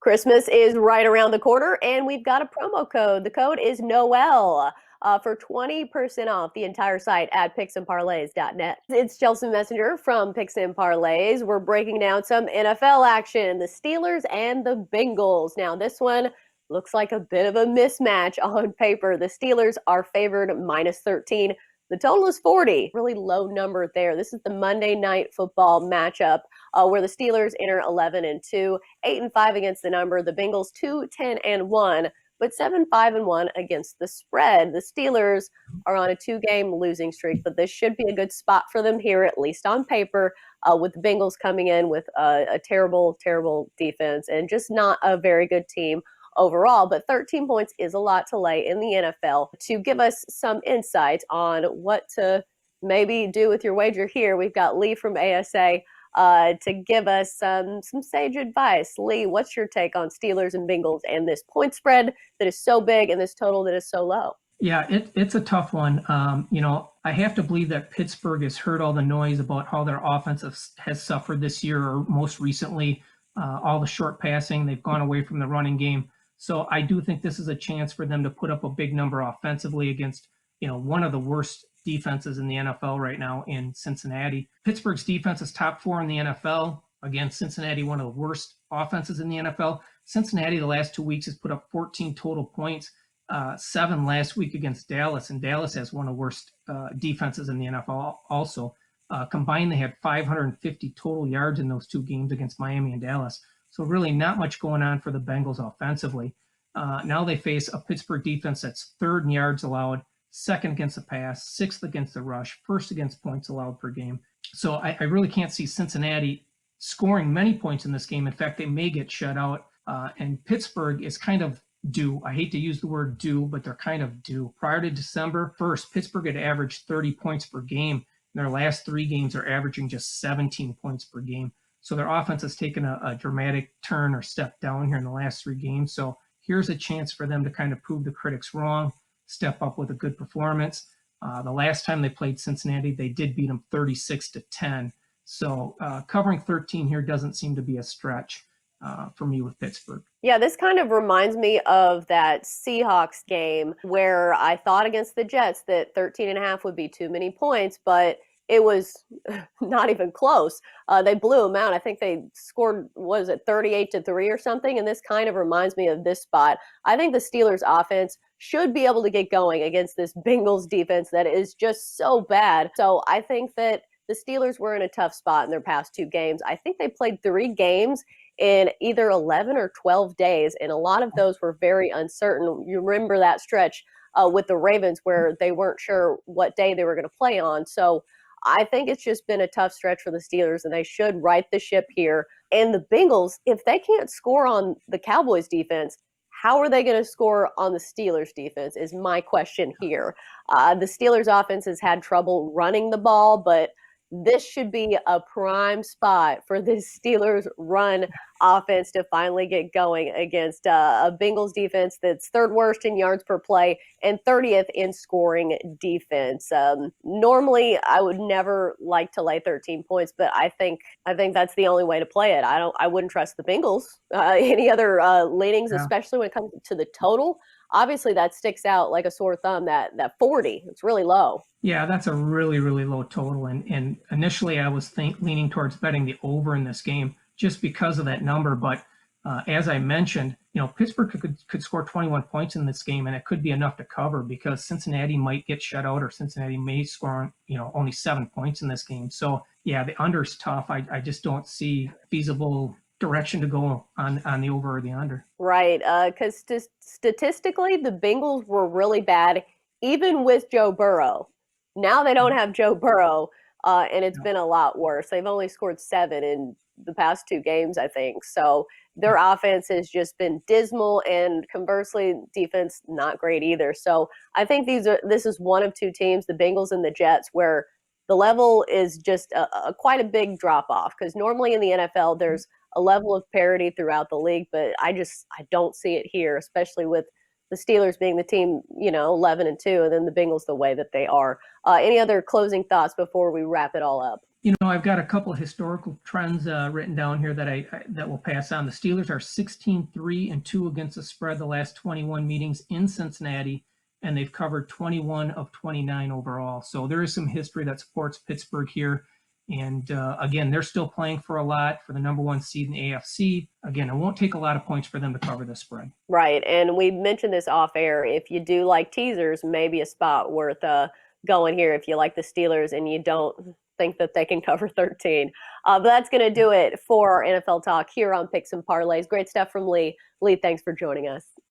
Christmas is right around the corner, and we've got a promo code. The code is NOEL for 20% off the entire site at picksandparlays.net. It's Chelsa Messenger from Picks and Parlays. We're breaking down some NFL action, the Steelers and the Bengals. Now, this one looks like a bit of a mismatch on paper. The Steelers are favored minus 13. The total is 40, really low number there. This is the Monday Night Football matchup where the Steelers enter 11-2, 8-5 against the number. The Bengals 2-10-1, but 7-5-1 against the spread. The Steelers are on a 2-game losing streak, but this should be a good spot for them here, at least on paper, with the Bengals coming in with a terrible, terrible defense and just not a very good team overall. But 13 points is a lot to lay in the NFL. To give us some insight on what to maybe do with your wager here, we've got Lee from ASA to give us some sage advice. Lee, what's your take on Steelers and Bengals and this point spread that is so big and this total that is so low? Yeah, it's a tough one. I have to believe that Pittsburgh has heard all the noise about how their offense has suffered this year, or most recently, all the short passing. They've gone away from the running game. So I do think this is a chance for them to put up a big number offensively against, one of the worst defenses in the NFL right now in Cincinnati. Pittsburgh's defense is top 4 in the NFL. Again, Cincinnati, one of the worst offenses in the NFL. Cincinnati, the last 2 weeks, has put up 14 total points, 7 last week against Dallas, and Dallas has one of the worst defenses in the NFL also. Combined, they had 550 total yards in those 2 games against Miami and Dallas. So really not much going on for the Bengals offensively. Now they face a Pittsburgh defense that's 3rd in yards allowed, 2nd against the pass, 6th against the rush, 1st against points allowed per game. So I really can't see Cincinnati scoring many points in this game. In fact, they may get shut out. And Pittsburgh is kind of due. I hate to use the word due, but they're kind of due. Prior to December 1st, Pittsburgh had averaged 30 points per game. In their last 3 games are averaging just 17 points per game. So their offense has taken a dramatic turn or step down here in the last 3 games. So here's a chance for them to kind of prove the critics wrong, step up with a good performance. The last time they played Cincinnati, they did beat them 36-10. So covering 13 here doesn't seem to be a stretch for me with Pittsburgh. Yeah, this kind of reminds me of that Seahawks game where I thought against the Jets that 13.5 would be too many points, but it was not even close. They blew them out. I think they scored, 38-3 or something? And this kind of reminds me of this spot. I think the Steelers offense should be able to get going against this Bengals defense that is just so bad. So I think that the Steelers were in a tough spot in their past 2 games. I think they played 3 games in either 11 or 12 days, and a lot of those were very uncertain. You remember that stretch with the Ravens where they weren't sure what day they were going to play on. So I think it's just been a tough stretch for the Steelers, and they should right the ship here. And the Bengals, if they can't score on the Cowboys defense, how are they going to score on the Steelers defense is my question here. The Steelers offense has had trouble running the ball, but this should be a prime spot for this Steelers run offense to finally get going against a Bengals defense that's 3rd worst in yards per play and 30th in scoring defense. Normally, I would never like to lay 13 points, but I think that's the only way to play it. I wouldn't trust the Bengals. Any other leanings, especially when it comes to the total? Obviously, that sticks out like a sore thumb, that 40. It's really low. Yeah, that's a really, really low total. And initially, I was leaning towards betting the over in this game just because of that number. But as I mentioned, Pittsburgh could score 21 points in this game, and it could be enough to cover because Cincinnati might get shut out, or Cincinnati may score, only 7 points in this game. So, yeah, the under is tough. I just don't see feasible direction to go on the over or the under. Right, because statistically, the Bengals were really bad, even with Joe Burrow. Now they don't have Joe Burrow, and it's been a lot worse. They've only scored 7 in the past 2 games, I think. So their offense has just been dismal, and conversely, defense not great either. So I think this is one of 2 teams, the Bengals and the Jets, where the level is just quite a big drop off. Because normally in the NFL, there's a level of parity throughout the league, but I don't see it here, especially with the Steelers being the team, 11-2, and then the Bengals the way that they are. Any other closing thoughts before we wrap it all up? I've got a couple of historical trends written down here that will pass on. The Steelers are 16-3-2 against the spread the last 21 meetings in Cincinnati, and they've covered 21 of 29 overall. So there is some history that supports Pittsburgh here. And again, they're still playing for a lot for the number one seed in the AFC. Again, it won't take a lot of points for them to cover this spread. Right. And we mentioned this off air. If you do like teasers, maybe a spot worth going here if you like the Steelers and you don't think that they can cover 13. But that's going to do it for our NFL talk here on Picks and Parlays. Great stuff from Lee. Lee, thanks for joining us.